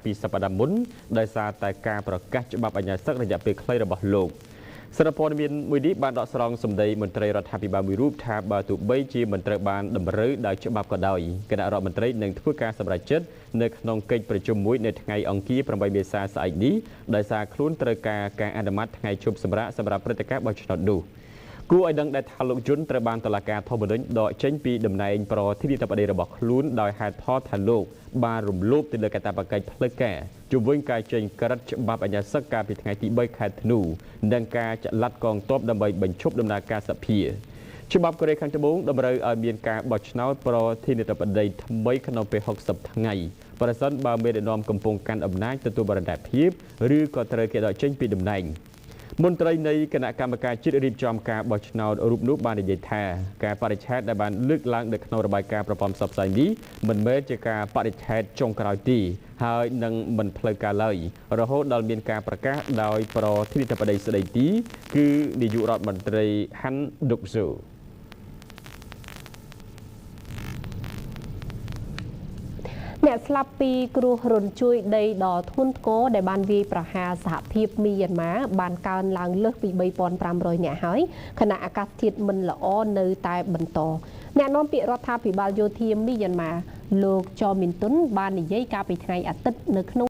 ពីសប្តាហ៍មុនដោយសារតែការប្រកាសច្បាប់អាជ្ញាសិទ្ធិរយៈពេលខ្លីរបស់លោកសារព័ត៌មានមួយនេះបានដកស្រង់សម្ដីមន្ត្រីរដ្ឋាភិបាលមួយរូបថាបើទោះបីជាមិនត្រូវបានតម្រូវដោយច្បាប់ក៏ដោយគណៈរដ្ឋមន្ត្រីនឹងធ្វើការសម្រេចចិត្តនៅក្នុងកិច្ចប្រជុំមួយនៅថ្ងៃអង្គារ8មេសាស្អែកនេះដោយសារខ្លួនត្រូវការអនុម័តថ្ងៃជប់សម្រាប់ព្រឹត្តិការណ៍បោះឆ្នោតនោះគួរឲ្យដឹងដែរថាលោកយុនត្រូវបានតុលាការធម្មនុញ្ញដកចេញពីតំណែងប្រធានាធិបតីរបស់ខ្លួនដោយហេតុផលថាលោកបានរំលោភទៅលើកាតព្វកិច្ចផ្លូវការជំវិញការចេញក្រឹត្យច្បាប់អាជ្ញាសិទ្ធិកាលពីថ្ងៃទី3ខែធ្នូនិងការចាត់ឡាត់កងទ័ពដើម្បីបញ្ឈប់ដំណើរការសភាច្បាប់កូរ៉េខាងត្បូងតម្រូវឲ្យមានការបោះឆ្នោតប្រធានាធិបតីថ្មីក្នុងពេល60ថ្ងៃប្រសិនបើមេដឹកនាំកំពុងកាន់អំណាចទទួលបរិយាភាពឬក៏ត្រូវគេដកចេញពីតំណែងមន្ត្រីនៃគណៈកម្មការជាតិរៀបចំការបោះឆ្នោតរូបនោះបាននិយាយថាការបរិច្ឆេទដែលបានលើកឡើងនៅក្នុងរបាយការណ៍ប្រព័ន្ធផ្សព្វផ្សាយនេះមិនមែនជាការបរិច្ឆេទចុងក្រោយទេហើយនឹងមិនផ្លូវការឡើយរហូតដល់មានការប្រកាសដោយប្រធានាធិបតីស្ដីទីគឺនាយករដ្ឋមន្ត្រីហាន់ឌុកស៊ូអ្នកស្លាប់ពីគ្រោះរញ្ជួយដីដ៏ធ្ងន់ធ្ងរដែលបានវាយប្រហារសហភាពមីយ៉ាន់ម៉ាបានកើនឡើងលើសពី 3,500 នាក់ហើយខណៈអាកាសធាតុមិនល្អនៅតែបន្តអ្នកនាំពាក្យរដ្ឋាភិបាលយោធាមីយ៉ាន់ម៉ាលោកចោមីនតុនបាននិយាយកាលពីថ្ងៃអាទិត្យនៅក្នុង